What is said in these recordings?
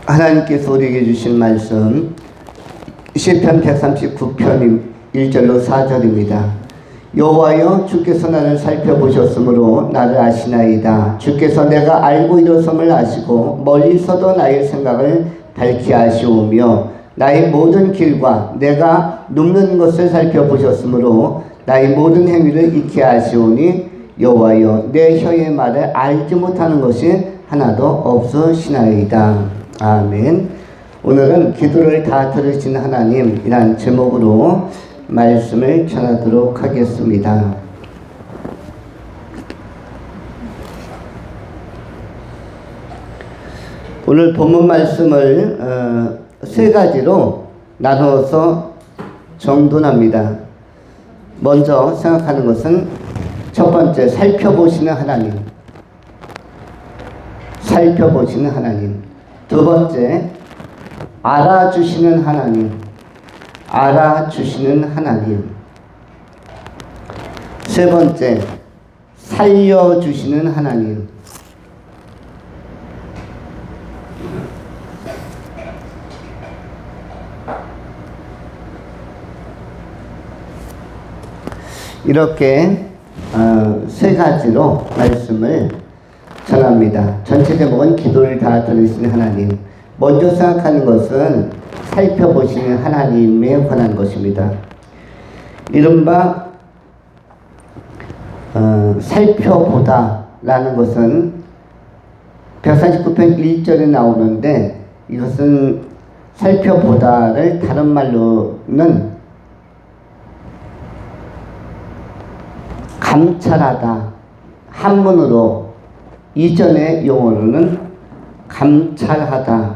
하나님께서 우리에게 주신 말씀 시편 139편 1절로 4절입니다. 여호와여, 주께서 나를 살펴보셨으므로 나를 아시나이다. 주께서 내가 알고 일어섬을 아시고 멀리서도 나의 생각을 밝히 아시오며 나의 모든 길과 내가 눕는 것을 살펴보셨으므로 나의 모든 행위를 익히 아시오니 여호와여, 내 혀의 말을 알지 못하는 것이 하나도 없으시나이다. 아멘. 오늘은 기도를 다 들으신 하나님이란 제목으로 말씀을 전하도록 하겠습니다. 오늘 본문 말씀을 세 가지로 나누어서 정돈합니다. 먼저 생각하는 것은 첫 번째, 살펴보시는 하나님. 살펴보시는 하나님. 두 번째, 알아주시는 하나님. 알아주시는 하나님. 세 번째, 살려주시는 하나님. 이렇게 세 가지로 말씀을 전합니다. 전체 제목은 기도를 다 들으시는 하나님. 먼저 생각하는 것은 살펴보시는 하나님에 관한 것입니다. 이른바 살펴보다 라는 것은 149편 1절에 나오는데, 이것은 살펴보다를 다른 말로는 감찰하다, 한문으로 이전의 용어로는 감찰하다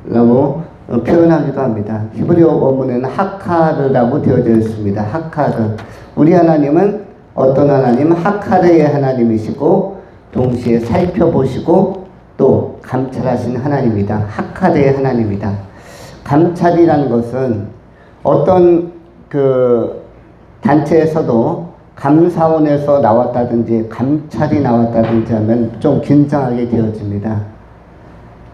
라고 표현하기도 합니다. 히브리어 원문에는 하카르라고 되어져 있습니다. 하카르. 우리 하나님은 어떤 하나님? 하카르의 하나님이시고 동시에 살펴보시고 또 감찰하시는 하나님이다. 하카르의 하나님이다. 감찰이라는 것은 어떤 단체에서도 감사원에서 나왔다든지 감찰이 나왔다든지 하면 좀 긴장하게 되어집니다.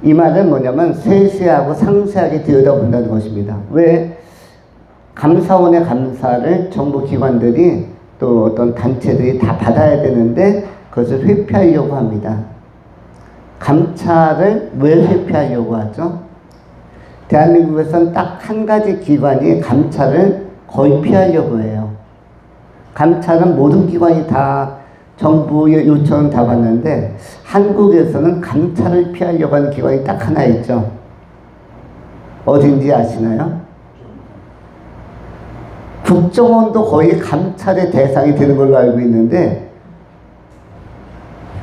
이 말은 뭐냐면 세세하고 상세하게 들여다본다는 것입니다. 왜? 감사원의 감사를 정부기관들이 또 어떤 단체들이 다 받아야 되는데 그것을 회피하려고 합니다. 감찰을 왜 회피하려고 하죠? 대한민국에서는 딱 한 가지 기관이 감찰을 거의 피하려고 해요. 감찰은 모든 기관이 다 정부의 요청은 다 받는데 한국에서는 감찰을 피하려고 하는 기관이 딱 하나 있죠. 어딘지 아시나요? 국정원도 거의 감찰의 대상이 되는 걸로 알고 있는데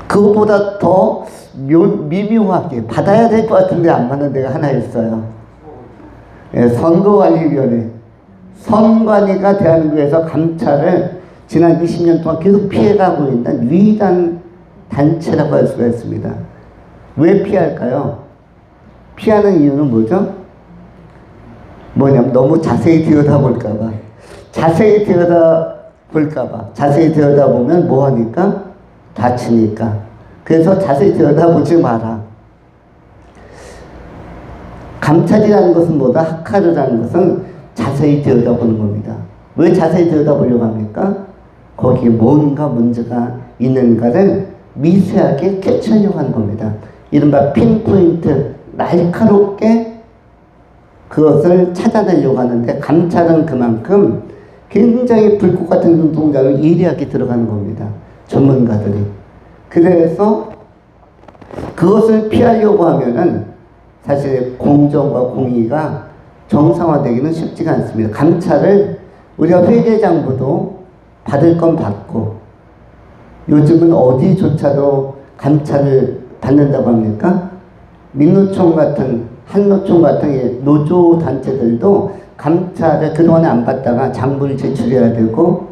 그것보다 더 미묘하게 받아야 될 것 같은데 안 받는 데가 하나 있어요. 선거관리위원회. 선관위가 대한민국에서 감찰을 지난 20년 동안 계속 피해가고 있는 유일한 단체라고 할 수가 있습니다. 왜 피할까요? 피하는 이유는 뭐죠? 뭐냐면 너무 자세히 들여다볼까봐. 자세히 들여다볼까봐. 자세히 들여다보면 뭐하니까? 다치니까. 그래서 자세히 들여다보지 마라. 감찰이라는 것은 뭐다? 하카르라는 것은 자세히 들여다보는 겁니다. 왜 자세히 들여다보려고 합니까? 거기에 뭔가 문제가 있는가를 미세하게 캐치하려고 하는 겁니다. 이른바 핀포인트, 날카롭게 그것을 찾아내려고 하는데 감찰은 그만큼 굉장히 불꽃 같은 눈동자로 예리하게 들어가는 겁니다. 전문가들이. 그래서 그것을 피하려고 하면은 사실 공정과 공의가 정상화되기는 쉽지가 않습니다. 감찰을 우리가 회계장부도 받을 건 받고 요즘은 어디조차도 감찰을 받는다고 합니까? 민노총 같은 한노총 같은 노조 단체들도 감찰을 그동안에 안 받다가 장부를 제출해야 되고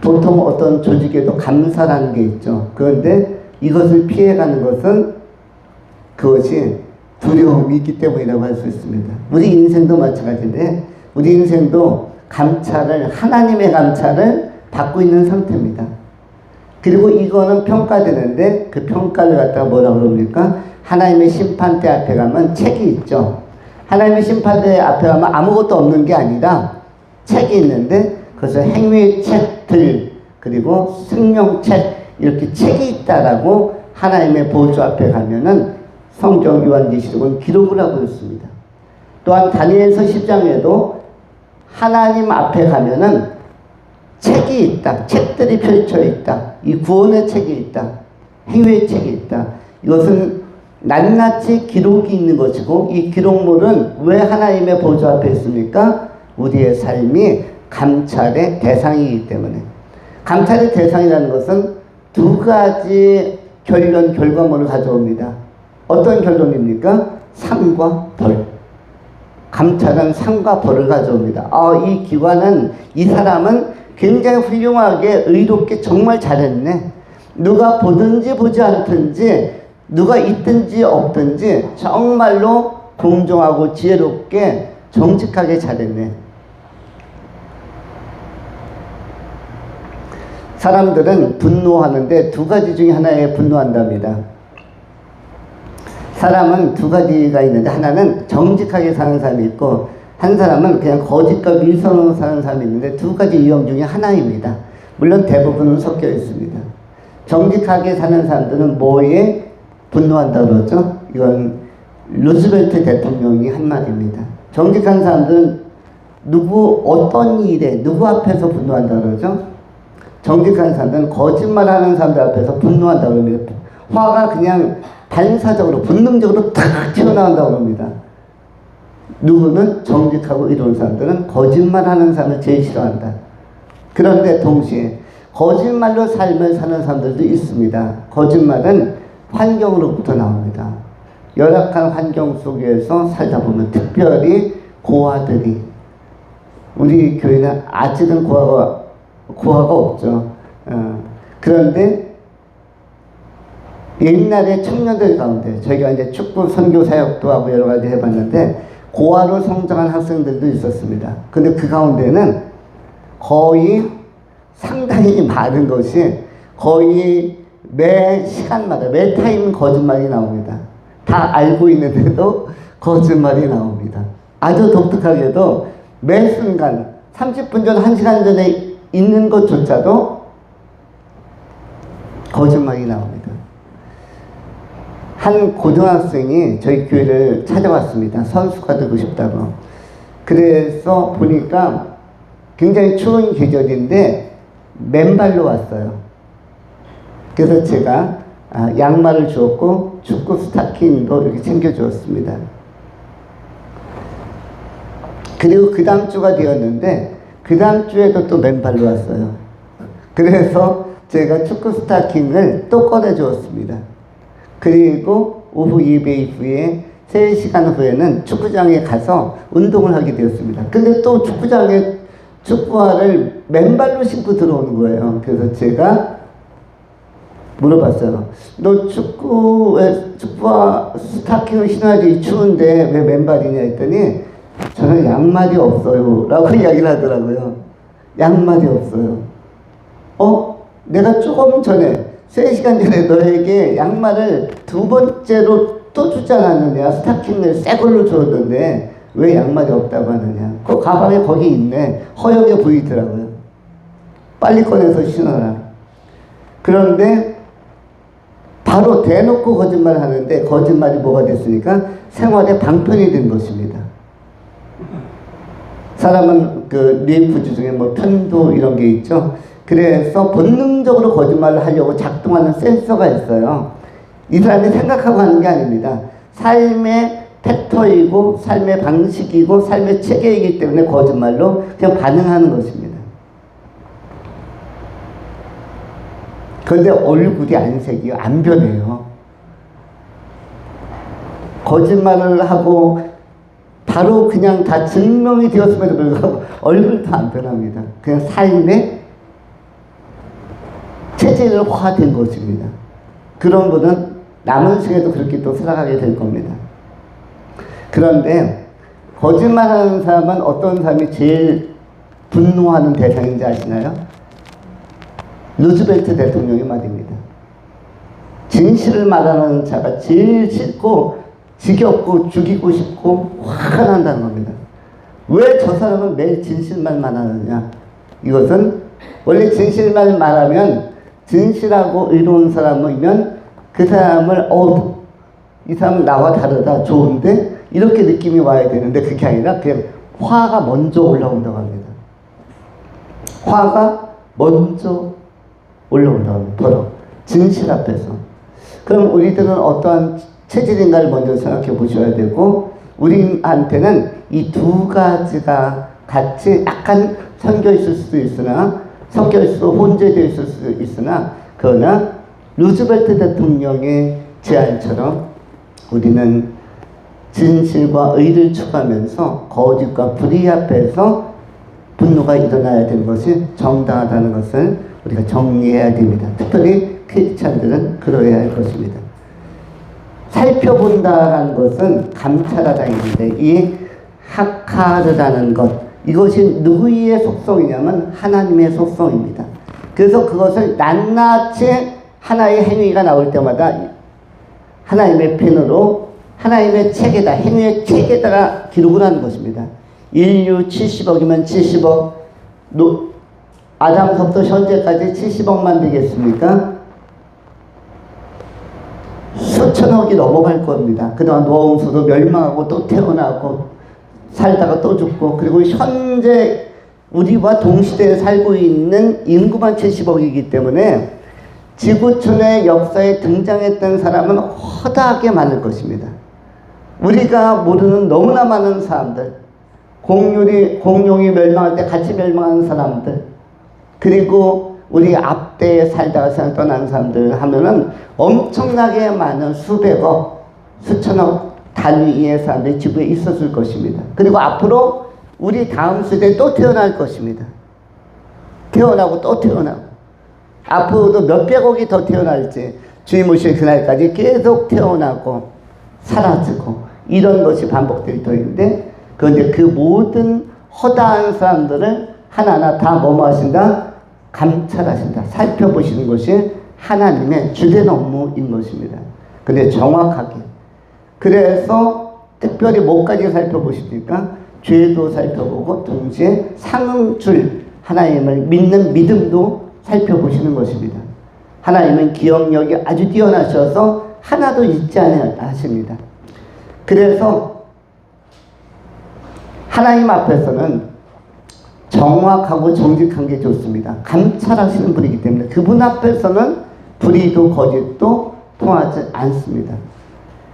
보통 어떤 조직에도 감사라는 게 있죠. 그런데 이것을 피해가는 것은 그것이 두려움이 있기 때문이라고 할 수 있습니다. 우리 인생도 마찬가지인데 우리 인생도 감찰을 하나님의 감찰을 받고 있는 상태입니다. 그리고 이거는 평가되는데 그 평가를 갖다가 뭐라고 그럽니까? 하나님의 심판대 앞에 가면 책이 있죠. 하나님의 심판대 앞에 가면 아무것도 없는 게 아니라 책이 있는데 그래서 행위의 책들 그리고 생명책 이렇게 책이 있다라고 하나님의 보좌 앞에 가면은 성경 요한계시록은 기록을 하고 있습니다. 또한 다니엘서 10장에도 하나님 앞에 가면은 책이 있다. 책들이 펼쳐 있다. 이 구원의 책이 있다. 행위의 책이 있다. 이것은 낱낱이 기록이 있는 것이고 이 기록물은 왜 하나님의 보좌 앞에 있습니까? 우리의 삶이 감찰의 대상이기 때문에. 감찰의 대상이라는 것은 두 가지 결과물을 가져옵니다. 어떤 결론입니까? 상과 벌. 감찰은 상과 벌을 가져옵니다. 이 기관은, 이 사람은 굉장히 훌륭하게 의롭게 정말 잘했네. 누가 보든지 보지 않든지 누가 있든지 없든지 정말로 공정하고 지혜롭게 정직하게 잘했네. 사람들은 분노하는데 두 가지 중에 하나에 분노한답니다. 사람은 두 가지가 있는데 하나는 정직하게 사는 사람이 있고 한 사람은 그냥 거짓과 밀성으로 사는 사람이 있는데 두 가지 유형 중에 하나입니다. 물론 대부분은 섞여 있습니다. 정직하게 사는 사람들은 뭐에 분노한다고 그러죠? 이건 루스벨트 대통령이 한 말입니다. 정직한 사람들은 어떤 일에 누구 앞에서 분노한다고 그러죠? 정직한 사람들은 거짓말하는 사람들 앞에서 분노한다고 합니다. 화가 그냥 반사적으로 본능적으로 탁 튀어나온다고 합니다. 누구는 정직하고 이로운 사람들은 거짓말하는 사람을 제일 싫어한다. 그런데 동시에 거짓말로 삶을 사는 사람들도 있습니다. 거짓말은 환경으로부터 나옵니다. 열악한 환경 속에서 살다 보면 특별히 고아들이, 우리 교회는 아직은 고아가 없죠. 그런데 옛날에 청년들 가운데 저희가 이제 축구 선교 사역도 하고 여러 가지 해봤는데 고아로 성장한 학생들도 있었습니다. 근데 그 가운데는 거의 상당히 많은 것이 거의 매 시간마다 매 타임 거짓말이 나옵니다. 다 알고 있는데도 거짓말이 나옵니다. 아주 독특하게도 매 순간 30분 전, 1시간 전에 있는 것조차도 거짓말이 나옵니다. 한 고등학생이 저희 교회를 찾아왔습니다. 선수가 되고 싶다고. 그래서 보니까 굉장히 추운 계절인데 맨발로 왔어요. 그래서 제가 양말을 주었고 축구 스타킹도 이렇게 챙겨주었습니다. 그리고 그 다음 주가 되었는데 그 다음 주에도 또 맨발로 왔어요. 그래서 제가 축구 스타킹을 또 꺼내주었습니다. 그리고 오후 예배 이후에 3시간 후에는 축구장에 가서 운동을 하게 되었습니다. 근데 또 축구장에 축구화를 맨발로 신고 들어오는 거예요. 그래서 제가 물어봤어요. 너 축구화 스타킹을 신어야지 추운데 왜 맨발이냐 했더니 저는 양말이 없어요 라고 이야기를 하더라고요. 양말이 없어요. 내가 조금 전에 3시간 전에 너에게 양말을 두 번째로 또 주지 않았느냐. 스타킹을 새 걸로 줬는데 왜 양말이 없다고 하느냐. 그 가방에 거기 있네. 허옇게 보이더라고요. 빨리 꺼내서 신어라. 그런데 바로 대놓고 거짓말을 하는데 거짓말이 뭐가 됐으니까 생활의 방편이 된 것입니다. 사람은 그 뇌부주 중에 뭐 편도 이런 게 있죠. 그래서 본능적으로 거짓말을 하려고 작동하는 센서가 있어요. 이 사람이 생각하고 하는 게 아닙니다. 삶의 패턴이고 삶의 방식이고 삶의 체계이기 때문에 거짓말로 그냥 반응하는 것입니다. 그런데 얼굴이 안색이요. 안 변해요. 거짓말을 하고 바로 그냥 다 증명이 되었음에도 불구하고 얼굴도 안 변합니다. 그냥 삶의 체질화된 것입니다. 그런 분은 남은 생에도 그렇게 또 살아가게 될 겁니다. 그런데 거짓말하는 사람은 어떤 사람이 제일 분노하는 대상인지 아시나요? 루즈벨트 대통령의 말입니다. 진실을 말하는 자가 제일 싫고 지겹고 죽이고 싶고 화가 난다는 겁니다. 왜 저 사람은 매일 진실만 말하느냐? 이것은 원래 진실만 말하면 진실하고 의로운 사람이면 그 사람을 이 사람 나와 다르다 좋은데 이렇게 느낌이 와야 되는데 그게 아니라 그냥 화가 먼저 올라온다고 합니다. 화가 먼저 올라온다고 합니다. 바로 진실 앞에서. 그럼 우리들은 어떠한 체질인가를 먼저 생각해 보셔야 되고 우리한테는 이 두 가지가 같이 약간 섞여 있을 수도 있으나 혼재되어 있을 수도 있으나 그러나 루즈벨트 대통령의 제안처럼 우리는 진실과 의를 추구하면서 거짓과 불의 앞에서 분노가 일어나야 되는 것이 정당하다는 것을 우리가 정리해야 됩니다. 특별히 크리스찬들은 그러해야 할 것입니다. 살펴본다라는 것은 감찰하다 있는데 이 하카르라는 것 이것이 누구의 속성이냐면 하나님의 속성입니다. 그래서 그것을 낱낱이 하나의 행위가 나올 때마다 하나님의 펜으로 하나님의 책에다 행위의 책에다가 기록을 하는 것입니다. 인류 70억이면 70억 아담서부터 현재까지 70억만 되겠습니까? 수천억이 넘어갈 겁니다. 그동안 노아홍수도 멸망하고 또 태어나고 살다가 또 죽고 그리고 현재 우리와 동시대에 살고 있는 인구만 70억이기 때문에 지구촌의 역사에 등장했던 사람은 허다하게 많을 것입니다. 우리가 모르는 너무나 많은 사람들, 공룡이 멸망할 때 같이 멸망한 사람들, 그리고 우리 앞대에 살다가 세상 떠난 사람들 하면은 엄청나게 많은 수백억, 수천억 단위의 사람들이 지구에 있었을 것입니다. 그리고 앞으로 우리 다음 세대에 또 태어날 것입니다. 태어나고 또 태어나고 앞으로도 몇백억이 더 태어날지 주님 오실 그날까지 계속 태어나고 사라지고 이런 것이 반복될 터인데 그런데 그 모든 허다한 사람들을 하나하나 다 뭐뭐 하신다? 감찰하신다. 살펴보시는 것이 하나님의 주된 업무인 것입니다. 근데 정확하게 그래서 특별히 뭐까지 살펴보십니까? 죄도 살펴보고 동시에 상응줄 하나님을 믿는 믿음도 살펴보시는 것입니다. 하나님은 기억력이 아주 뛰어나셔서 하나도 잊지 않으십니다. 그래서 하나님 앞에서는 정확하고 정직한 게 좋습니다. 감찰하시는 분이기 때문에 그분 앞에서는 불의도 거짓도 통하지 않습니다.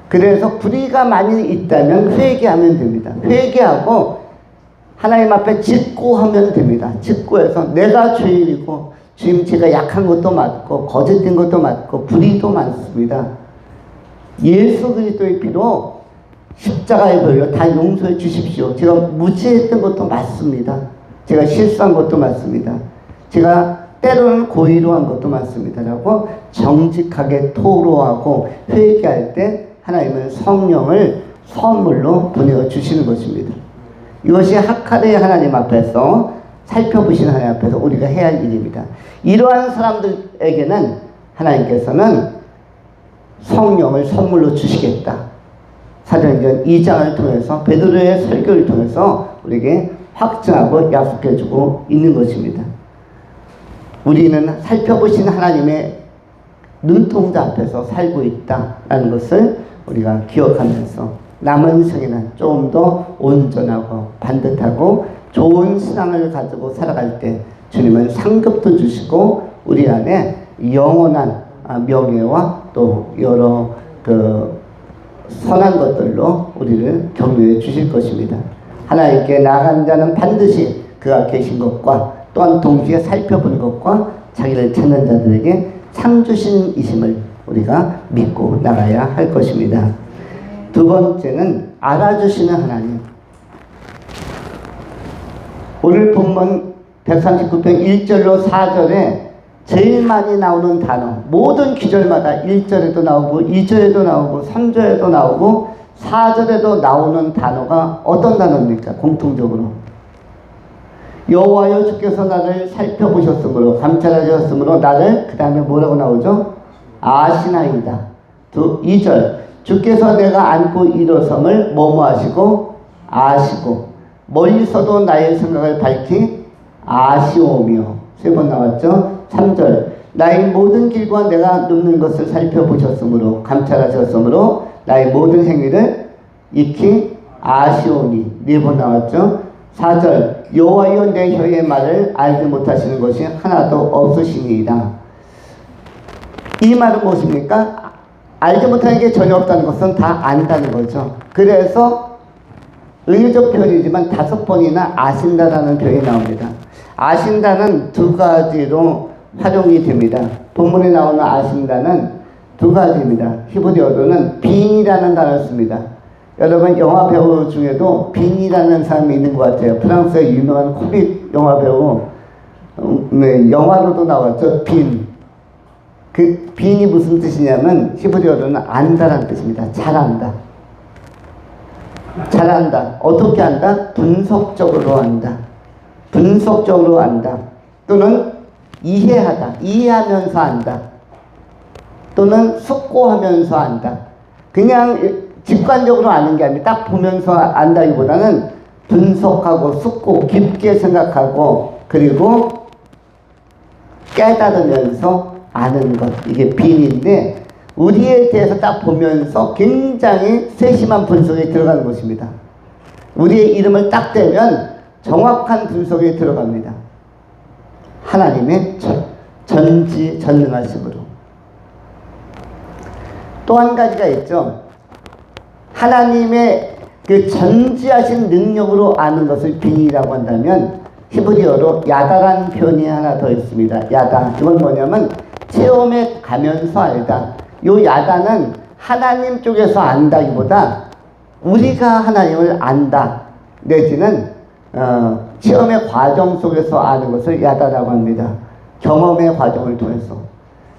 그래서 불의가 만일 있다면 회개하면 됩니다. 회개하고 하나님 앞에 짓고하면 됩니다. 짓고해서 내가 죄인이고 주님 제가 약한 것도 맞고 거짓된 것도 맞고 불의도 많습니다. 예수 그리스도의 피로 십자가의 벌로 다 용서해 주십시오. 제가 무지했던 것도 맞습니다. 제가 실수한 것도 맞습니다. 제가 때로는 고의로 한 것도 맞습니다. 라고 정직하게 토로하고 회개할 때 하나님은 성령을 선물로 보내어 주시는 것입니다. 이것이 하카르의 하나님 앞에서 살펴보시는 하나님 앞에서 우리가 해야 할 일입니다. 이러한 사람들에게는 하나님께서는 성령을 선물로 주시겠다. 사도행전 2장을 통해서 베드로의 설교를 통해서 우리에게 확증하고 약속해주고 있는 것입니다. 우리는 살펴보신 하나님의 눈동자 앞에서 살고 있다라는 것을 우리가 기억하면서 남은 생에는 좀 더 온전하고 반듯하고 좋은 신앙을 가지고 살아갈 때 주님은 상급도 주시고 우리 안에 영원한 명예와 또 여러 선한 것들로 우리를 격려해 주실 것입니다. 하나님께 나아간 자는 반드시 그가 계신 것과 또한 동시에 살펴보는 것과 자기를 찾는 자들에게 상 주신 이심을 우리가 믿고 나가야 할 것입니다. 두 번째는 알아주시는 하나님. 오늘 본문 139편 1절로 4절에 제일 많이 나오는 단어, 모든 기절마다 1절에도 나오고 2절에도 나오고 3절에도 나오고 4절에도 나오는 단어가 어떤 단어입니까? 공통적으로 여호와여 주께서 나를 살펴보셨으므로 감찰하셨으므로 나를 그 다음에 뭐라고 나오죠? 아시나이다. 2절 주께서 내가 앉고 일어섬을 뭐뭐 하시고 아시고 멀리서도 나의 생각을 밝히 아시오며 3번 나왔죠? 3절 나의 모든 길과 내가 눕는 것을 살펴보셨으므로 감찰하셨으므로 나의 모든 행위를 익히 아시오니 4번 나왔죠? 4절 여호와여 내 혀의 말을 알지 못하시는 것이 하나도 없으시니이다. 이 말은 무엇입니까? 알지 못하는 게 전혀 없다는 것은 다 안다는 거죠. 그래서 의유적 표현이지만 5번이나 아신다라는 표현이 나옵니다. 아신다는 2가지로 활용이 됩니다. 본문에 나오는 아신다는 2가지입니다. 히브리어로는 빈이라는 단어를 씁니다. 여러분 영화 배우 중에도 빈이라는 사람이 있는 것 같아요. 프랑스의 유명한 코믹 영화 배우, 영화로도 나왔죠. 빈. 그 빈이 무슨 뜻이냐면 히브리어로는 안다라는 뜻입니다. 잘한다. 잘한다. 어떻게 안다? 분석적으로 안다. 분석적으로 안다. 또는 이해하다. 이해하면서 안다. 또는 숙고하면서 안다. 그냥 직관적으로 아는 게 아니라 딱 보면서 안다기보다는 분석하고 숙고 깊게 생각하고 그리고 깨달으면서 아는 것. 이게 빈인데 우리에 대해서 딱 보면서 굉장히 세심한 분석에 들어가는 것입니다. 우리의 이름을 딱 대면 정확한 분석에 들어갑니다. 하나님의 전지전능하심으로. 또 한 가지가 있죠. 하나님의 그 전지하신 능력으로 아는 것을 빈이라고 한다면 히브리어로 야다라는 표현이 하나 더 있습니다. 야다. 이건 뭐냐면 체험에 가면서 알다. 요 야다는 하나님 쪽에서 안다기보다 우리가 하나님을 안다 내지는 체험의 과정 속에서 아는 것을 야다라고 합니다. 경험의 과정을 통해서.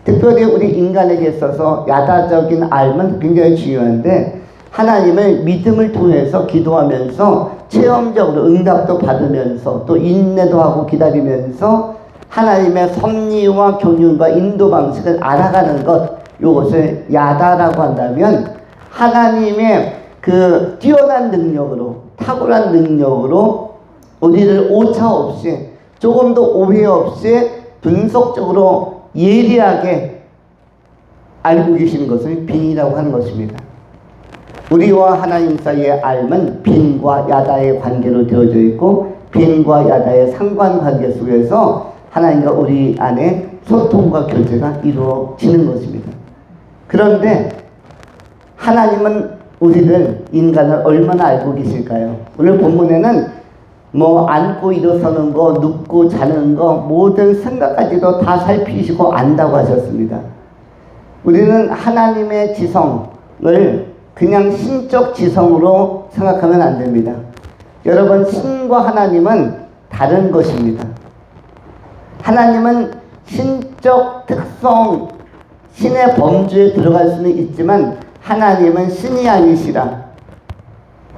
특별히 우리 인간에게 있어서 야다적인 알면 굉장히 중요한데 하나님을 믿음을 통해서 기도하면서 체험적으로 응답도 받으면서 또 인내도 하고 기다리면서 하나님의 섭리와 경륜과 인도 방식을 알아가는 것, 이것을 야다라고 한다면 하나님의 그 뛰어난 능력으로, 탁월한 능력으로 우리를 오차 없이 조금도 오해 없이 분석적으로 예리하게 알고 계시는 것을 빈이라고 하는 것입니다. 우리와 하나님 사이의 알은 빈과 야다의 관계로 되어져 있고 빈과 야다의 상관관계 속에서 하나님과 우리 안에 소통과 교제가 이루어지는 것입니다. 그런데 하나님은 우리를 인간을 얼마나 알고 계실까요? 오늘 본문에는 뭐 앉고 일어서는 거, 눕고 자는 거 모든 생각까지도 다 살피시고 안다고 하셨습니다. 우리는 하나님의 지성을 그냥 신적 지성으로 생각하면 안 됩니다. 여러분, 신과 하나님은 다른 것입니다. 하나님은 신적 특성, 신의 범주에 들어갈 수는 있지만 하나님은 신이 아니시라.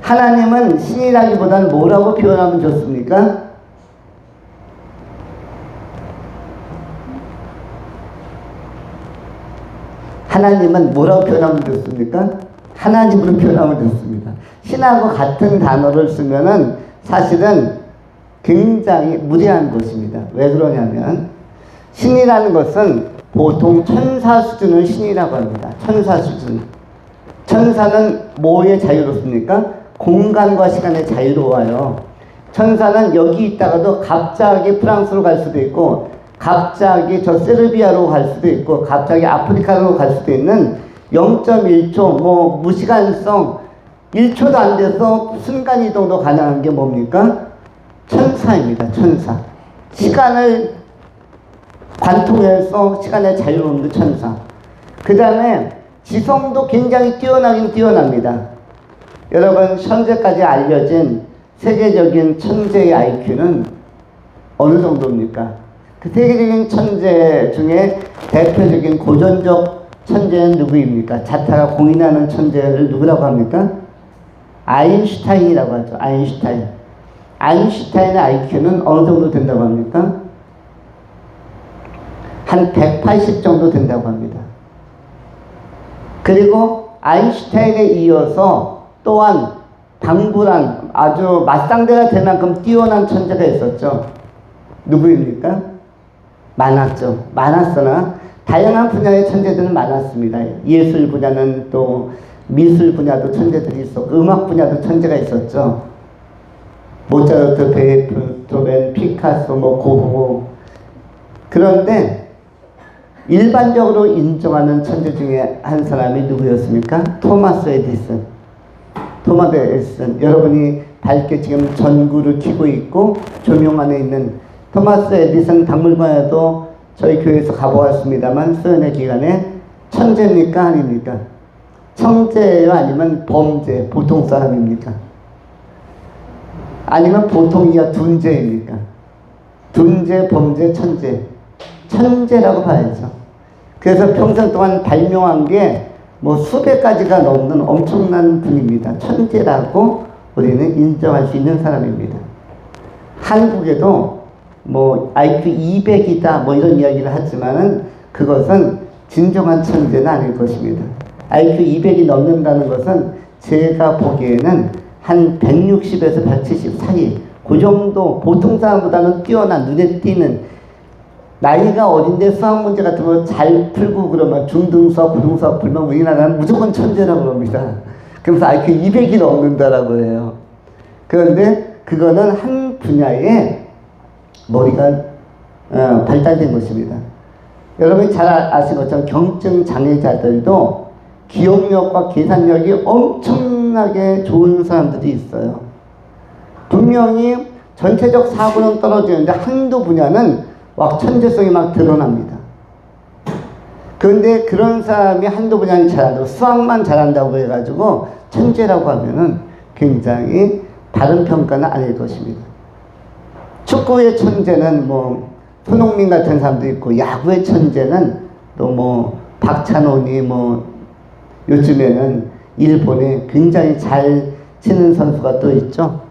하나님은 신이라기보다는 뭐라고 표현하면 좋습니까? 하나님은 뭐라고 표현하면 좋습니까? 하나님으로 표현하면 좋습니다. 신하고 같은 단어를 쓰면은 사실은 굉장히 무리한 것입니다. 왜 그러냐면 신이라는 것은 보통 천사 수준을 신이라고 합니다. 천사 수준. 천사는 뭐에 자유롭습니까? 공간과 시간에 자유로워요. 천사는 여기 있다가도 갑자기 프랑스로 갈 수도 있고 갑자기 저 세르비아로 갈 수도 있고 갑자기 아프리카로 갈 수도 있는 0.1초 뭐 무시간성 1초도 안 돼서 순간이동도 가능한 게 뭡니까? 천사입니다. 천사. 시간을 관통해서 시간의 자유로움도 천사. 그 다음에 지성도 굉장히 뛰어나긴 뛰어납니다. 여러분, 현재까지 알려진 세계적인 천재의 IQ는 어느 정도입니까? 그 세계적인 천재 중에 대표적인 고전적 천재는 누구입니까? 자타가 공인하는 천재를 누구라고 합니까? 아인슈타인이라고 하죠. 아인슈타인. 아인슈타인의 IQ는 어느 정도 된다고 합니까? 한 180 정도 된다고 합니다. 그리고 아인슈타인에 이어서 또한 방불한 아주 맞상대가 될 만큼 뛰어난 천재가 있었죠. 누구입니까? 많았죠. 많았으나 다양한 분야의 천재들은 많았습니다. 예술 분야는 또 미술 분야도 천재들이 있었고 음악 분야도 천재가 있었죠. 모차르트, 베토벤, 피카소, 고흐. 그런데 일반적으로 인정하는 천재 중에 한 사람이 누구였습니까? 토마스 에디슨. 토마스 에디슨. 여러분이 밝게 지금 전구를 켜고 있고 조명 안에 있는 토마스 에디슨 박물관에도 저희 교회에서 가보았습니다만 수련회 기간에 천재입니까? 아닙니까? 천재예요? 아니면 범죄, 보통 사람입니까? 아니면 보통이야 둔재입니까? 둔재, 범죄, 천재. 천재라고 봐야죠. 그래서 평생 동안 발명한 게 뭐 수백 가지가 넘는 엄청난 분입니다. 천재라고 우리는 인정할 수 있는 사람입니다. 한국에도 뭐 IQ 200이다 뭐 이런 이야기를 하지만은 그것은 진정한 천재는 아닐 것입니다. IQ 200이 넘는다는 것은 제가 보기에는 한 160에서 170 사이 그 정도 보통 사람보다는 뛰어난 눈에 띄는 나이가 어린데 수학 문제 같은 거 잘 풀고 그러면 중등수학, 고등수학 풀면 우리나라는 무조건 천재라고 합니다. 그래서 IQ 200이 넘는다라고 해요. 그런데 그거는 한 분야에 머리가 발달된 것입니다. 여러분이 잘 아시는 것처럼 경증 장애자들도 기억력과 계산력이 엄청나게 좋은 사람들이 있어요. 분명히 전체적 사고는 떨어지는데 한두 분야는 막 천재성이 막 드러납니다. 그런데 그런 사람이 한두 분야는 잘한다고 수학만 잘한다고 해가지고 천재라고 하면은 굉장히 다른 평가는 아닐 것입니다. 축구의 천재는 뭐 손흥민 같은 사람도 있고 야구의 천재는 또 뭐 박찬호니 뭐 요즘에는 일본에 굉장히 잘 치는 선수가 또 있죠.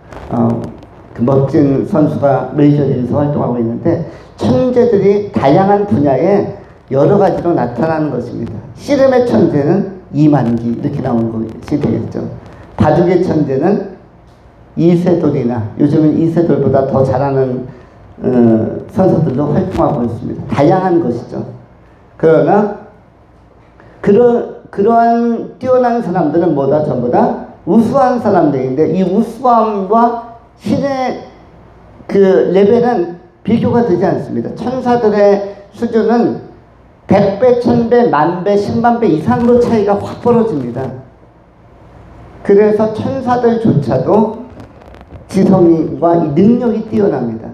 그 멋진 선수가 메이저리그에서 활동하고 있는데 천재들이 다양한 분야에 여러 가지로 나타나는 것입니다. 씨름의 천재는 이만기 이렇게 나오는 것이 되겠죠. 바둑의 천재는 이세돌이나 요즘은 이세돌보다 더 잘하는 선수들도 활동하고 있습니다. 다양한 것이죠. 그러나 그러한 뛰어난 사람들은 뭐다? 전부 다 우수한 사람들인데 이 우수함과 신의 그 레벨은 비교가 되지 않습니다. 천사들의 수준은 100배, 1000배, 만배, 10만배 이상으로 차이가 확 벌어집니다. 그래서 천사들조차도 지성과 이 능력이 뛰어납니다.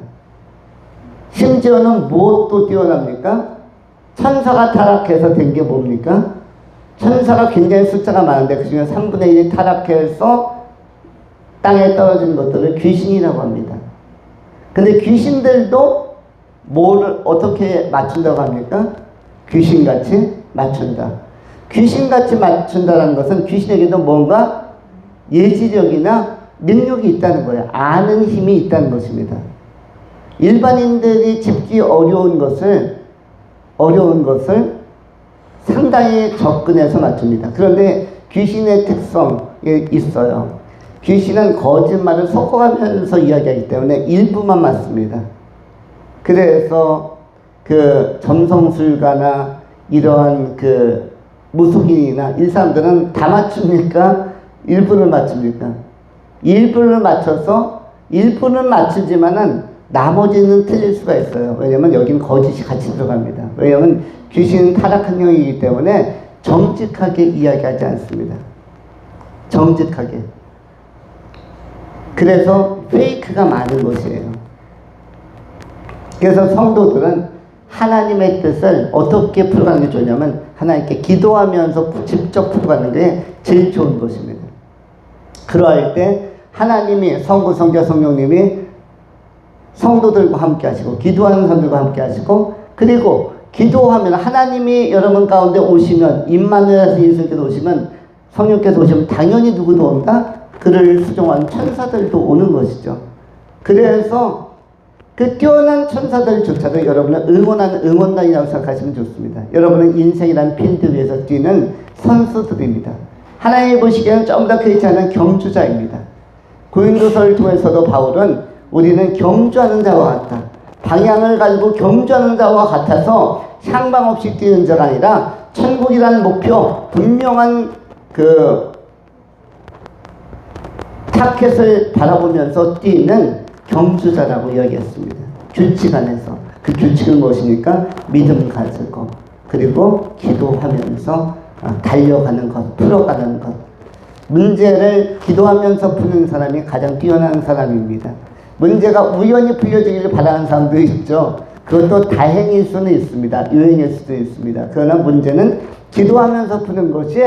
심지어는 무엇도 뛰어납니까? 천사가 타락해서 된 게 뭡니까? 천사가 굉장히 숫자가 많은데 그 중에 3분의 1이 타락해서 땅에 떨어진 것들을 귀신이라고 합니다. 근데 귀신들도 뭐를 어떻게 맞춘다고 합니까? 귀신같이 맞춘다. 귀신같이 맞춘다는 것은 귀신에게도 뭔가 예지력이나 능력이 있다는 거예요. 아는 힘이 있다는 것입니다. 일반인들이 짚기 어려운 것을 상당히 접근해서 맞춥니다. 그런데 귀신의 특성이 있어요. 귀신은 거짓말을 섞어가면서 이야기하기 때문에 일부만 맞습니다. 그래서 그 점성술가나 이러한 그 무속인이나 이 사람들은 다 맞춥니까? 일부를 맞춥니까? 일부를 맞춰서 일부는 맞추지만은 나머지는 틀릴 수가 있어요. 왜냐면 여기는 거짓이 같이 들어갑니다. 왜냐면 귀신은 타락한 영이기 때문에 정직하게 이야기하지 않습니다. 정직하게. 그래서 페이크가 많은 것이에요. 그래서 성도들은 하나님의 뜻을 어떻게 풀어가는 게 좋냐면 하나님께 기도하면서 직접 풀어가는 게 제일 좋은 것입니다. 그러할 때 하나님이 성부, 성자, 성령님이 성도들과 함께 하시고 기도하는 사람들과 함께 하시고 그리고 기도하면 하나님이 여러분 가운데 오시면 임마누엘 예수님께서 오시면 성령께서 오시면 당연히 누구도 온다? 그를 수종한 천사들도 오는 것이죠. 그래서 그 뛰어난 천사들조차도 여러분을 응원하는 응원단이라고 생각하시면 좋습니다. 여러분은 인생이란 필드 위에서 뛰는 선수들입니다. 하나님이 보시기에는 좀 더 그렇지 않은 경주자입니다. 고린도서를 통해서도 바울은 우리는 경주하는 자와 같다. 방향을 가지고 경주하는 자와 같아서 향방 없이 뛰는 자가 아니라 천국이라는 목표, 분명한 그 타켓을 바라보면서 뛰는 경주자라고 이야기했습니다. 규칙 안에서. 그 규칙은 무엇입니까? 믿음 가지고 그리고 기도하면서 달려가는 것, 풀어가는 것. 문제를 기도하면서 푸는 사람이 가장 뛰어난 사람입니다. 문제가 우연히 풀려지기를 바라는 사람도 있죠. 그것도 다행일 수는 있습니다. 유행일 수도 있습니다. 그러나 문제는 기도하면서 푸는 것이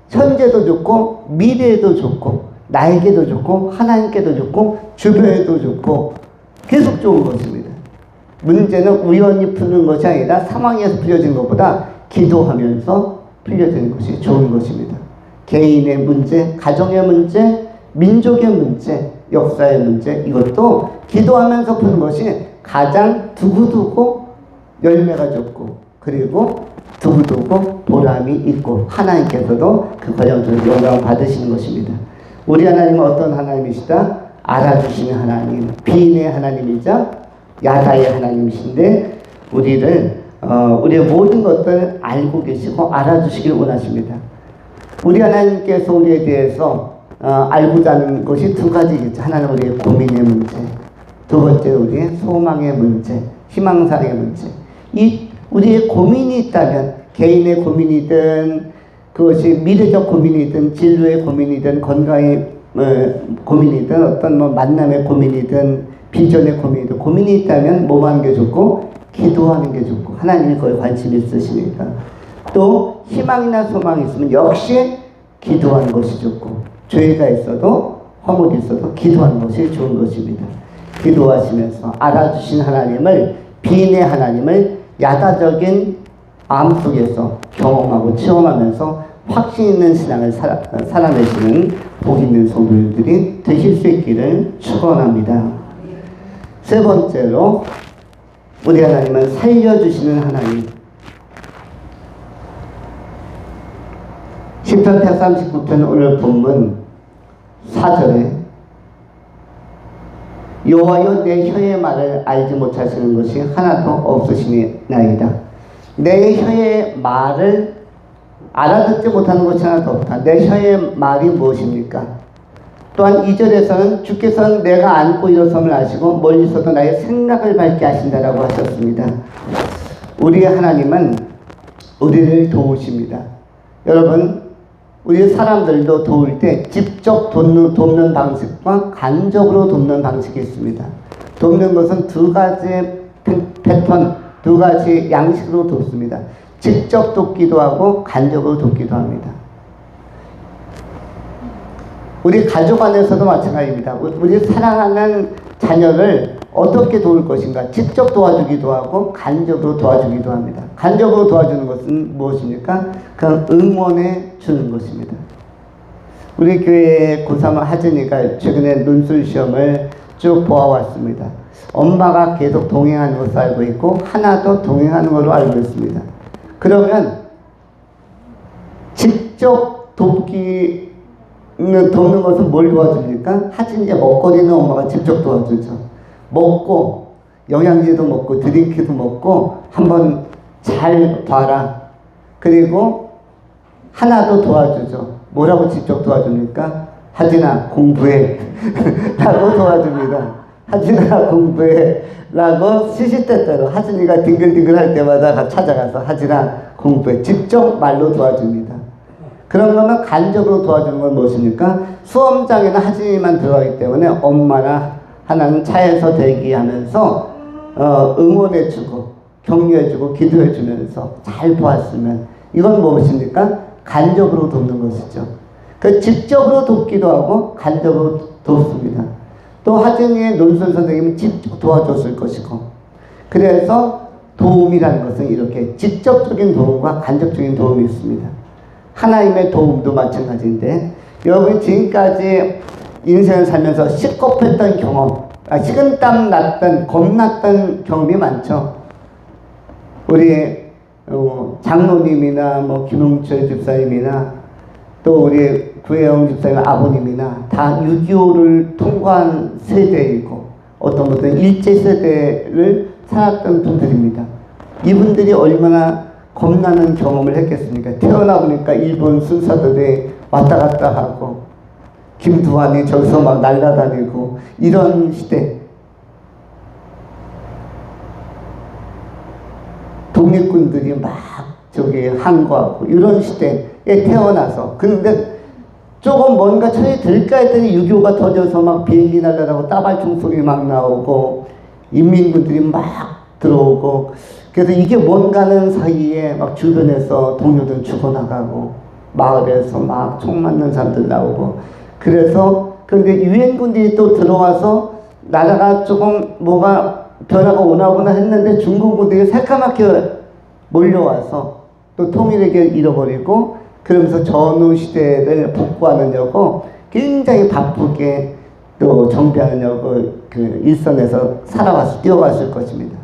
현재도 좋고 미래에도 좋고 나에게도 좋고 하나님께도 좋고 주변에도 좋고 계속 좋은 것입니다. 문제는 우연히 푸는 것이 아니라 상황에서 풀려진 것보다 기도하면서 풀려지는 것이 좋은 것입니다. 개인의 문제, 가정의 문제, 민족의 문제, 역사의 문제, 이것도 기도하면서 푸는 것이 가장 두고두고 열매가 좋고 그리고 두고두고 보람이 있고 하나님께서도 그 과정 중에서 영광을 받으시는 것입니다. 우리 하나님은 어떤 하나님이시다? 알아주시는 하나님, 비인의 하나님이자 야다의 하나님이신데 우리의 모든 것들을 알고 계시고 알아주시길 원하십니다. 우리 하나님께서 우리에 대해서 알고자 하는 것이 두 가지겠죠. 하나는 우리의 고민의 문제, 두 번째는 우리의 소망의 문제, 희망사항의 문제. 이 우리의 고민이 있다면 개인의 고민이든 그것이 미래적 고민이든 진로의 고민이든 건강의 고민이든 어떤 만남의 고민이든 비전의 고민이든 고민이 있다면 뭐 하는 게 좋고 기도하는 게 좋고 하나님이 거기에 관심이 있으시니까 또 희망이나 소망이 있으면 역시 기도하는 것이 좋고 죄가 있어도 허물이 있어도 기도하는 것이 좋은 것입니다. 기도하시면서 알아주신 하나님을 비인의 하나님을 야다적인 마음속에서 경험하고 체험하면서 확신 있는 신앙을 살아내시는 복 있는 성도들이 되실 수 있기를 축원합니다. 세 번째로 우리 하나님은 살려주시는 하나님. 시편 139편 오늘 본문 4절에 여호와여 내 혀의 말을 알지 못하시는 것이 하나도 없으시나이다. 내 혀의 말을 알아듣지 못하는 것이 하나도 없다. 내 혀의 말이 무엇입니까? 또한 2절에서는 주께서는 내가 앉고 일어섬을 아시고 멀리서도 나의 생각을 밝게 하신다라고 하셨습니다. 우리의 하나님은 우리를 도우십니다. 여러분, 우리 사람들도 도울 때 직접 돕는 방식과 간접으로 돕는 방식이 있습니다. 돕는 것은 두 가지 패턴, 두 가지 양식으로 돕습니다. 직접 돕기도 하고 간접으로 돕기도 합니다. 우리 가족 안에서도 마찬가지입니다. 우리 사랑하는 자녀를 어떻게 도울 것인가 직접 도와주기도 하고 간접으로 도와주기도 합니다. 간접으로 도와주는 것은 무엇입니까? 그냥 응원해 주는 것입니다. 우리 교회의 고3 하진이가 최근에 논술 시험을 쭉 보아왔습니다. 엄마가 계속 동행하는 것을 알고 있고 하나도 동행하는 걸로 알고 있습니다. 그러면 직접 돕는 것은 뭘 도와줍니까? 하진이가 먹거리는 엄마가 직접 도와주죠. 먹고 영양제도 먹고 드링크도 먹고 한번 잘 봐라. 그리고 하나도 도와주죠. 뭐라고 직접 도와줍니까? 하진아 공부해 라고 도와줍니다. 하진아 공부해 라고 시시때때로 하진이가 딩글딩글 할 때마다 찾아가서 하진아 공부해 직접 말로 도와줍니다. 그런 거면 간접으로 도와주는 건 무엇입니까? 수험장에는 하진이만 들어가기 때문에 엄마나 하나는 차에서 대기하면서 응원해주고 격려해주고 기도해주면서 잘 보았으면 이건 무엇입니까? 간접으로 돕는 것이죠. 그 직접으로 돕기도 하고 간접으로 돕습니다. 또 하진이의 논술 선생님은 직접 도와줬을 것이고 그래서 도움이라는 것은 이렇게 직접적인 도움과 간접적인 도움이 있습니다. 하나님의 도움도 마찬가지인데 여러분이 지금까지 인생을 살면서 시겁했던 경험 식은땀 났던, 겁났던 경험이 많죠. 우리 장로님이나 뭐 김웅철 집사님이나 또 우리 구혜영 집사님 아버님이나 다 6.25를 통과한 세대이고 어떤 분들은 일제세대를 살았던 분들입니다. 이분들이 얼마나 겁나는 경험을 했겠습니까? 태어나 보니까 일본 순사들이 왔다 갔다 하고 김두한이 저기서 막 날아다니고 이런 시대, 독립군들이 막 저기 항거하고 이런 시대에 태어나서, 근데 조금 뭔가 천이 들까 했더니 6.25가 터져서 막 비행기 날아가고 따발총 소리 막 나오고 인민군들이 막 들어오고, 그래서 이게 뭔가는 사이에 막 주변에서 동료들 죽어나가고 마을에서 막 총 맞는 사람들 나오고, 그래서 근데 유엔군들이 또 들어와서 나라가 조금 뭐가 변화가 오나보나 했는데 중국군들이 새까맣게 몰려와서 또 통일을 잃어버리고, 그러면서 전후 시대를 복구하느냐고 굉장히 바쁘게 또 정비하느냐고 그 일선에서 살아와서 뛰어왔을 것입니다.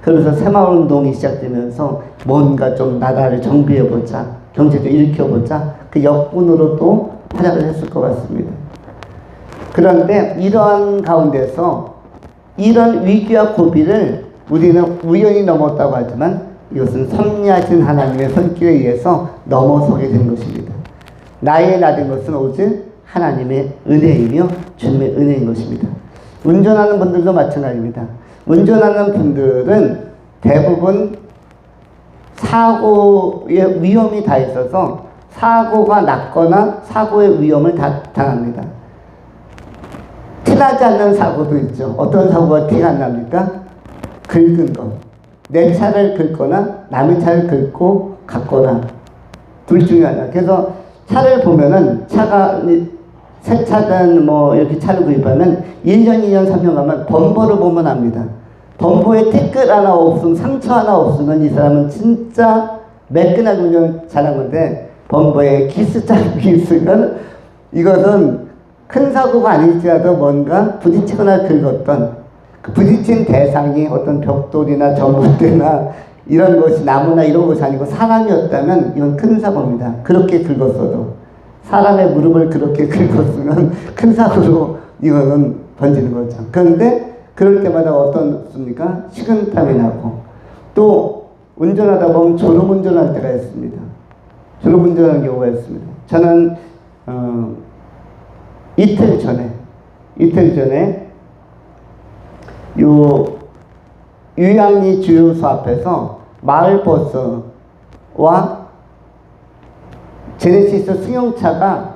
그래서 새마을 운동이 시작되면서 뭔가 좀 나라를 정비해보자, 경제도 일으켜보자, 그 역군으로 또 활약을 했을 것 같습니다. 그런데 이러한 가운데서 이런 위기와 고비를 우리는 우연히 넘었다고 하지만 이것은 섭리하신 하나님의 손길에 의해서 넘어서게 된 것입니다. 나의 나된 것은 오직 하나님의 은혜이며 주님의 은혜인 것입니다. 운전하는 분들도 마찬가지입니다. 운전하는 분들은 대부분 사고의 위험이 다 있어서 사고가 났거나 사고의 위험을 다 당합니다. 티나지 않는 사고도 있죠. 어떤 사고가 티가 안 납니까? 긁은 것. 내 차를 긁거나 남의 차를 긁고 갔거나 둘 중에 하나. 그래서 차를 보면은 차가 새 차든 뭐 이렇게 차를 구입하면 1년, 2년, 3년 가면 범퍼를 보면 압니다. 범퍼에 티끌 하나 없으면, 상처 하나 없으면 이 사람은 진짜 매끈하게 운전 잘한 건데, 범퍼에 기스자국이 있으면 이것은 큰 사고가 아닐지라도 뭔가 부딪히거나 긁었던 그 부딪힌 대상이 어떤 벽돌이나 전봇대나 이런 것이 나무나 이런 것이 아니고 사람이었다면 이건 큰 사고입니다. 그렇게 긁었어도 사람의 무릎을 그렇게 긁었으면 큰 사고로 이거는 번지는 거죠. 그런데 그럴 때마다 어떻습니까? 식은땀이 나고, 또 운전하다 보면 졸음운전할 때가 있습니다. 졸음운전하는 경우가 있습니다. 저는 이틀 전에 유양리 주유소 앞에서 마을버스와 제네시스 승용차가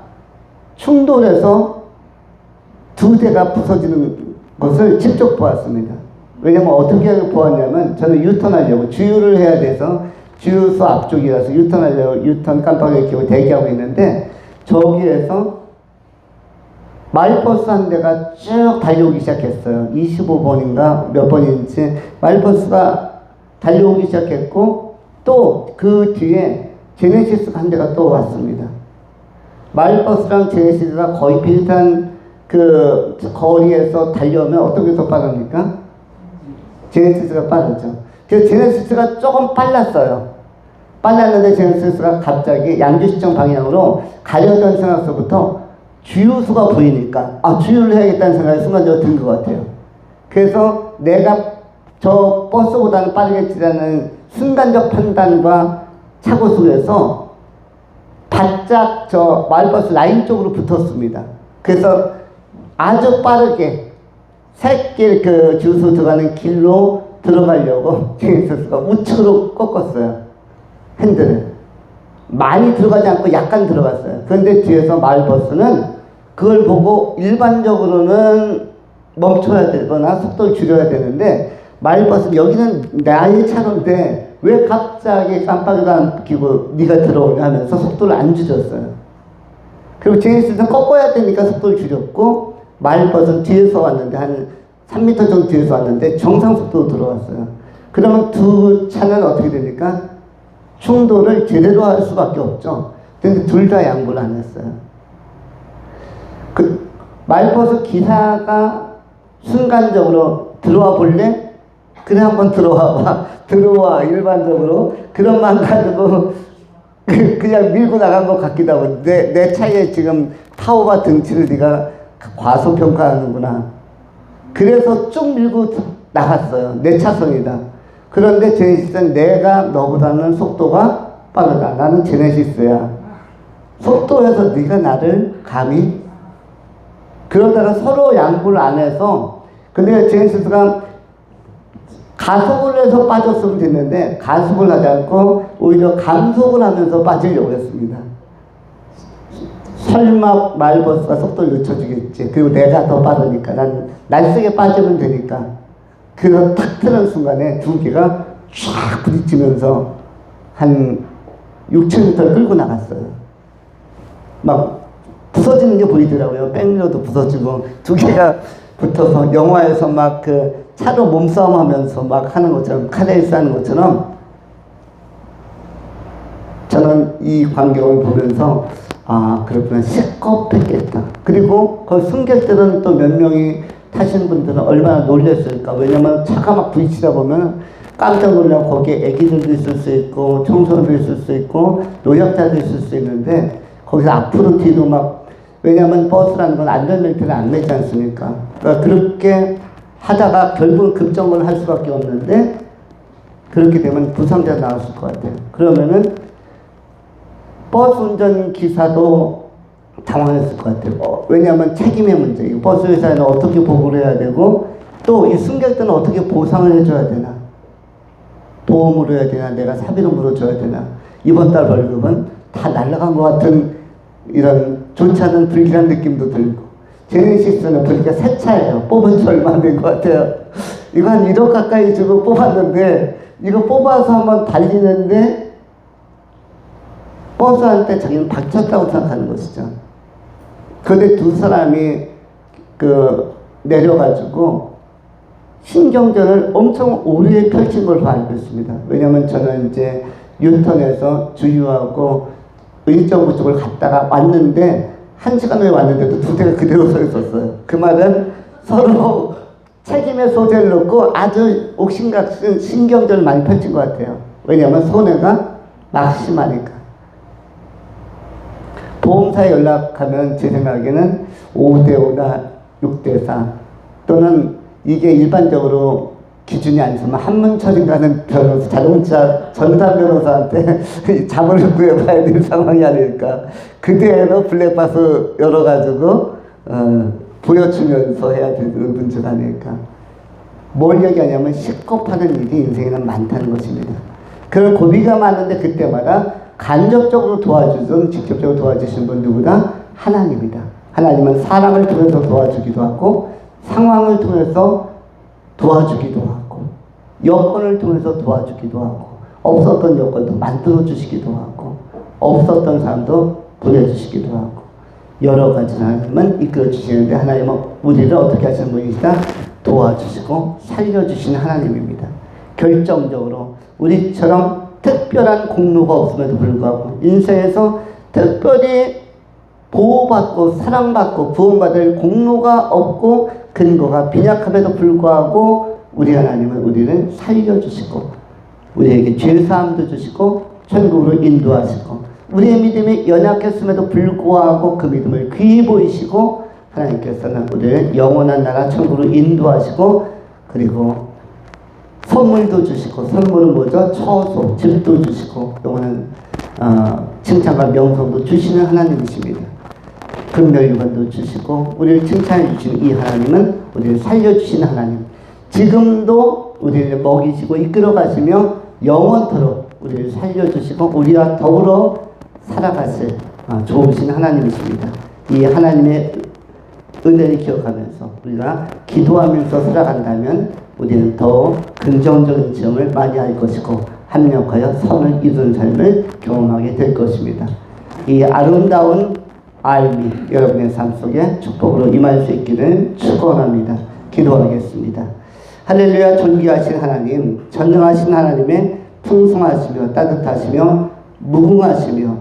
충돌해서 두 대가 부서지는 것을 직접 보았습니다. 왜냐면 어떻게 보았냐면, 저는 유턴하려고 주유를 해야 돼서 주유소 앞쪽이라서 유턴하려고 유턴 깜빡이를 켜고 대기하고 있는데, 저기에서 마을버스 한 대가 쭉 달려오기 시작했어요. 25번인가 몇 번인지 마을버스가 달려오기 시작했고, 또 그 뒤에 제네시스가 한 대가 또 왔습니다. 마을버스랑 제네시스가 거의 비슷한 그 거리에서 달려오면 어떤 게 더 빠릅니까? 제네시스가 빠르죠. 그래서 제네시스가 조금 빨랐어요. 빨랐는데 제네시스가 갑자기 양주시청 방향으로 가려던 생각서부터 주유소가 보이니까 주유를 해야겠다는 생각이 순간적으로 든 것 같아요. 그래서 내가 저 버스보다는 빠르겠지라는 순간적 판단과 착오 속에서 바짝 저 마을버스 라인 쪽으로 붙었습니다. 그래서 아주 빠르게 새길 그 주유소 들어가는 길로 들어가려고 제네시스가 우측으로 꺾었어요. 핸들을. 많이 들어가지 않고 약간 들어갔어요. 그런데 뒤에서 마을버스는 그걸 보고 일반적으로는 멈춰야 되거나 속도를 줄여야 되는데, 마을버스는 여기는 나의 차로인데 왜 갑자기 깜빡이도 안 켜고 네가 들어오냐 하면서 속도를 안 줄였어요. 그리고 제네시스는 꺾어야 되니까 속도를 줄였고, 마을버스는 뒤에서 왔는데 한 3m 정도 뒤에서 왔는데 정상 속도로 들어왔어요. 그러면 두 차는 어떻게 됩니까? 충돌을 제대로 할 수밖에 없죠. 근데 둘 다 양보를 안 했어요. 그 마을버스 기사가 순간적으로 들어와 볼래? 그래 한번 들어와 봐. 들어와 일반적으로 그런 만 가지고 그냥 밀고 나간 것 같기도 하고 내 차에 지금 타오바 등치를 네가 과소평가하는구나. 그래서 쭉 밀고 나갔어요. 내 차선이다. 그런데 제네시스는 내가 너보다는 속도가 빠르다. 나는 제네시스야. 속도에서 네가 나를 감히? 그러다가 서로 양보를 안 해서 근데 제네시스가 가속을 해서 빠졌으면 됐는데 가속을 하지 않고 오히려 감속을 하면서 빠지려고 했습니다. 설마 마을버스가 속도를 늦춰주겠지. 그리고 내가 더 빠르니까 난 날쌔게 빠지면 되니까. 그래서 탁 트는 순간에 두 개가 쫙 부딪히면서 한 6,000m를 끌고 나갔어요. 막 부서지는 게 보이더라고요. 백미러도 부서지고 두 개가 붙어서 영화에서 막 그 차로 몸싸움 하면서 막 하는 것처럼 카레이스 하는 것처럼 저는 이 광경을 보면서 아 그렇구나 실컷 뺐겠다. 그리고 그 승객들은 또 몇 명이 타시는 분들은 얼마나 놀랐을까. 왜냐면 차가 막 부딪히다 보면 깜짝 놀라고 거기에 애기들도 있을 수 있고 청소년도 있을 수 있고 노약자도 있을 수 있는데 거기서 앞으로 뒤로 막 왜냐면 버스라는 건 안전벨트를 안 매지 않습니까? 그러니까 그렇게 하다가 결국은 급정거를 할 수밖에 없는데 그렇게 되면 부상자가 나왔을 것 같아요. 그러면은 버스 운전기사도 당황했을 것 같아요. 왜냐하면 책임의 문제. 버스 회사에는 어떻게 보고를 해야 되고 또 이 승객들은 어떻게 보상을 해줘야 되나. 보험으로 해야 되나 내가 사비로 물어줘야 되나. 이번 달 월급은 다 날아간 것 같은 이런 좋지 않은 불길한 느낌도 들고 제네시스는 보니까 새 차예요. 뽑은 지 얼마 안 된 것 같아요. 이거 한 1억 가까이 주고 뽑았는데 이거 뽑아서 한번 달리는데 버스한테 자기는 박쳤다고 생각하는 것이죠. 그런데 두 사람이 내려가지고 신경전을 엄청 오래 펼친 걸로 알고 있습니다. 왜냐면 저는 이제 뉴턴에서 주유하고 의정부 쪽을 갔다가 왔는데 1시간 후에 왔는데도 두 대가 그대로 서 있었어요. 그 말은 서로 책임의 소재를 놓고 아주 옥신각신 신경전을 많이 펼친 것 같아요. 왜냐하면 손해가 막심하니까. 보험사에 연락하면 제 생각에는 5대5나 6대4 또는 이게 일반적으로 기준이 아니지만 한문철인 가는 변호사, 자동차 전담 변호사한테 자문을 구해봐야 될 상황이 아닐까. 그대로 블랙박스 열어가지고 보여주면서 해야 되는 문제가 아닐까. 뭘 얘기하냐면 식겁하는 일이 인생에는 많다는 것입니다. 그런 고비가 많은데 그때마다 간접적으로 도와주든 직접적으로 도와주시는 분 누구다? 하나님이다. 하나님은 사람을 통해서 도와주기도 하고 상황을 통해서 도와주기도 하고 여건을 통해서 도와주기도 하고 없었던 여건도 만들어주시기도 하고 없었던 사람도 보내주시기도 하고 여러 가지 하나님은 이끌어주시는데 하나님은 우리를 어떻게 하시는 분이시다? 도와주시고 살려주시는 하나님입니다. 결정적으로 우리처럼 특별한 공로가 없음에도 불구하고 인생에서 특별히 보호받고 사랑받고 구원받을 공로가 없고 근거가 빈약함에도 불구하고 우리 하나님은 우리를 살려주시고 우리에게 죄사함도 주시고 천국으로 인도하시고 우리의 믿음이 연약했음에도 불구하고 그 믿음을 귀히 보이시고 하나님께서는 우리를 영원한 나라 천국으로 인도하시고 그리고 선물도 주시고 선물은 뭐죠? 처소, 집도 주시고 영원한 칭찬과 명성도 주시는 하나님이십니다. 금멸유관도 주시고 우리를 칭찬해 주시는 이 하나님은 우리를 살려주시는 하나님. 지금도 우리를 먹이시고 이끌어 가시며 영원토록 우리를 살려주시고 우리와 더불어 살아가실 좋으신 하나님이십니다. 이 하나님의 은혜를 기억하면서 우리가 기도하면서 살아간다면 우리는 더 긍정적인 점을 많이 알 것이고 합력하여 선을 이루는 삶을 경험하게 될 것입니다. 이 아름다운 알미 여러분의 삶 속에 축복으로 임할 수 있기를 축원합니다. 기도하겠습니다. 할렐루야. 존귀하신 하나님, 전능하신 하나님의 풍성하시며 따뜻하시며 무궁하시며